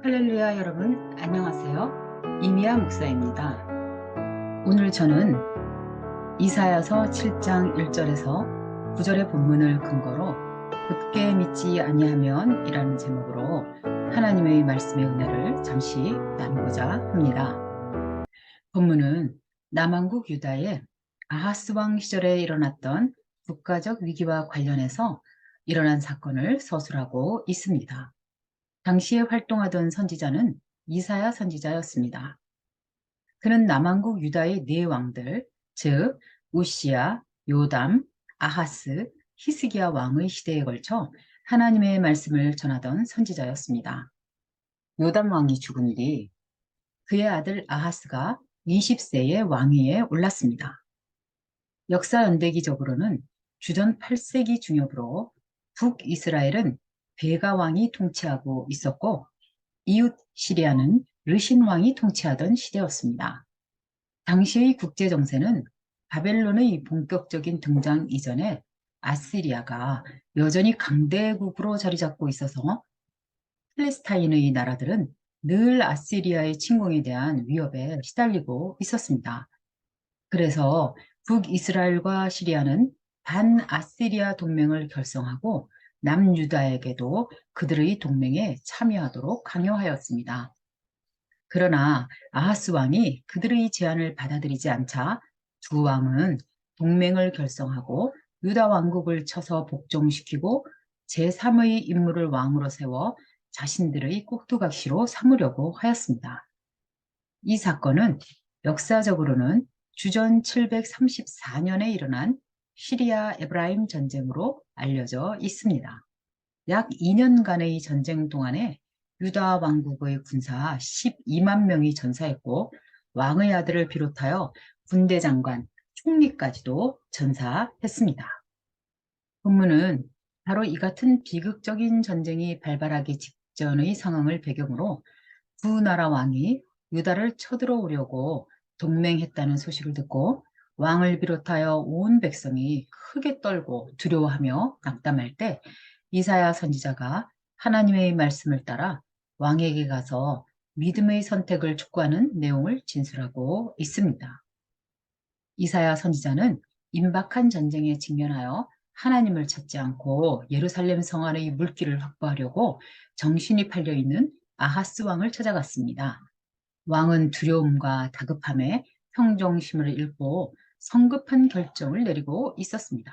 할렐루야 여러분 안녕하세요. 이미아 목사입니다. 오늘 저는 이사야서 7장 1절에서 9절의 본문을 근거로 굳게 믿지 아니하면 이라는 제목으로 하나님의 말씀의 은혜를 잠시 나누고자 합니다. 본문은 남왕국 유다의 아하스 왕 시절에 일어났던 국가적 위기와 관련해서 일어난 사건을 서술하고 있습니다. 당시에 활동하던 선지자는 이사야 선지자였습니다. 그는 남왕국 유다의 네 왕들, 즉 우시야, 요담, 아하스, 히스기야 왕의 시대에 걸쳐 하나님의 말씀을 전하던 선지자였습니다. 요담 왕이 죽은 뒤 그의 아들 아하스가 20세에 왕위에 올랐습니다. 역사 연대기적으로는 주전 8세기 중엽으로 북이스라엘은 베가 왕이 통치하고 있었고 이웃 시리아는 르신 왕이 통치하던 시대였습니다. 당시의 국제 정세는 바벨론의 본격적인 등장 이전에 아시리아가 여전히 강대국으로 자리 잡고 있어서 팔레스타인의 나라들은 늘 아시리아의 침공에 대한 위협에 시달리고 있었습니다. 그래서 북이스라엘과 시리아는 반아시리아 동맹을 결성하고 남유다에게도 그들의 동맹에 참여하도록 강요하였습니다. 그러나 아하스 왕이 그들의 제안을 받아들이지 않자 두 왕은 동맹을 결성하고 유다 왕국을 쳐서 복종시키고 제3의 인물을 왕으로 세워 자신들의 꼭두각시로 삼으려고 하였습니다. 이 사건은 역사적으로는 주전 734년에 일어난 시리아 에브라임 전쟁으로 알려져 있습니다. 약 2년간의 전쟁 동안에 유다 왕국의 군사 12만 명이 전사했고 왕의 아들을 비롯하여 군대 장관, 총리까지도 전사했습니다. 본문은 바로 이 같은 비극적인 전쟁이 발발하기 직전의 상황을 배경으로 두 나라 왕이 유다를 쳐들어오려고 동맹했다는 소식을 듣고 왕을 비롯하여 온 백성이 크게 떨고 두려워하며 낙담할 때 이사야 선지자가 하나님의 말씀을 따라 왕에게 가서 믿음의 선택을 촉구하는 내용을 진술하고 있습니다. 이사야 선지자는 임박한 전쟁에 직면하여 하나님을 찾지 않고 예루살렘 성 안의 물기를 확보하려고 정신이 팔려 있는 아하스 왕을 찾아갔습니다. 왕은 두려움과 다급함에 평정심을 잃고 성급한 결정을 내리고 있었습니다.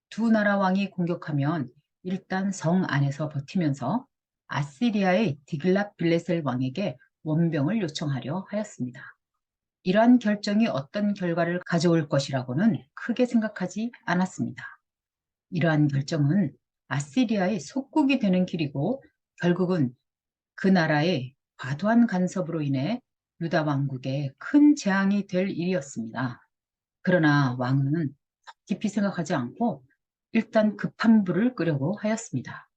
두 나라 왕이 공격하면 일단 성 안에서 버티면서 아시리아의 디글랏빌레셀 왕에게 원병을 요청하려 하였습니다. 이러한 결정이 어떤 결과를 가져올 것이라고는 크게 생각하지 않았습니다. 이러한 결정은 아시리아의 속국이 되는 길이고 결국은 그 나라의 과도한 간섭으로 인해 유다 왕국에 큰 재앙이 될 일이었습니다. 그러나 왕은 깊이 생각하지 않고 일단 급한 불을 끄려고 하였습니다.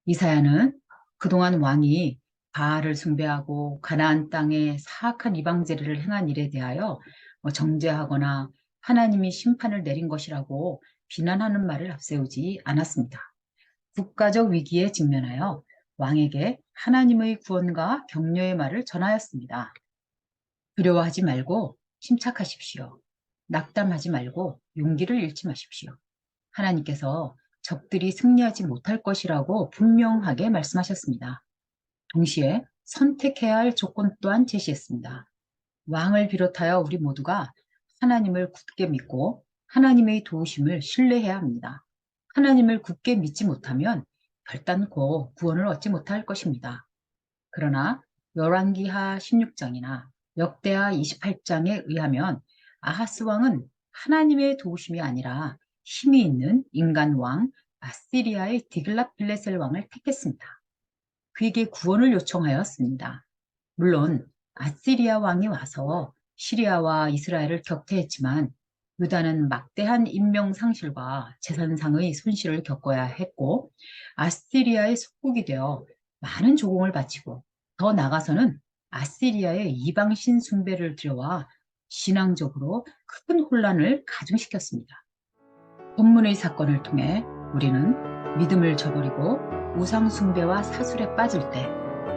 이사야는 그동안 왕이 바알을 숭배하고 가나안 땅에 사악한 이방 제례를 행한 일에 대하여 정죄하거나 하나님이 심판을 내린 것이라고 비난하는 말을 앞세우지 않았습니다. 국가적 위기에 직면하여 왕에게 하나님의 구원과 격려의 말을 전하였습니다. 두려워하지 말고 침착하십시오. 낙담하지 말고 용기를 잃지 마십시오. 하나님께서 적들이 승리하지 못할 것이라고 분명하게 말씀하셨습니다. 동시에 선택해야 할 조건 또한 제시했습니다. 왕을 비롯하여 우리 모두가 하나님을 굳게 믿고 하나님의 도우심을 신뢰해야 합니다. 하나님을 굳게 믿지 못하면 결단코 구원을 얻지 못할 것입니다. 그러나 열왕기하 16장이나 역대하 28장에 의하면 아하스 왕은 하나님의 도우심이 아니라 힘이 있는 인간 왕 아시리아의 디글랏빌레셀 왕을 택했습니다. 그에게 구원을 요청하였습니다. 물론 아시리아 왕이 와서 시리아와 이스라엘을 격퇴했지만 유다는 막대한 인명 상실과 재산상의 손실을 겪어야 했고 아시리아의 속국이 되어 많은 조공을 바치고 더 나아가서는 아시리아의 이방신 숭배를 들여와 신앙적으로 큰 혼란을 가중시켰습니다. 본문의 사건을 통해 우리는 믿음을 저버리고 우상 숭배와 사술에 빠질 때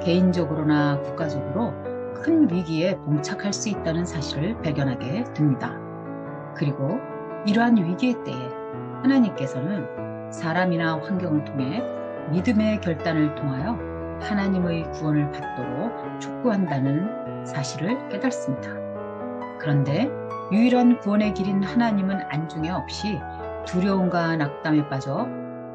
개인적으로나 국가적으로 큰 위기에 봉착할 수 있다는 사실을 발견하게 됩니다. 그리고 이러한 위기의 때에 하나님께서는 사람이나 환경을 통해 믿음의 결단을 통하여 하나님의 구원을 받도록 촉구한다는 사실을 깨닫습니다. 그런데 유일한 구원의 길인 하나님은 안중에 없이 두려움과 낙담에 빠져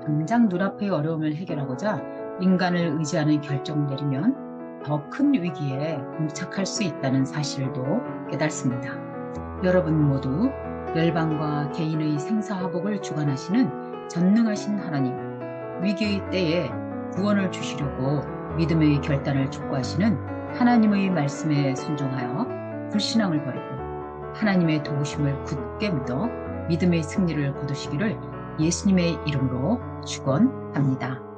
당장 눈앞의 어려움을 해결하고자 인간을 의지하는 결정을 내리면 더 큰 위기에 봉착할 수 있다는 사실도 깨닫습니다. 여러분 모두 열방과 개인의 생사화복을 주관하시는 전능하신 하나님, 위기의 때에 구원을 주시려고 믿음의 결단을 촉구하시는 하나님의 말씀에 순종하여 불신앙을 버리고 하나님의 도우심을 굳게 믿어 믿음의 승리를 거두시기를 예수님의 이름으로 축원합니다.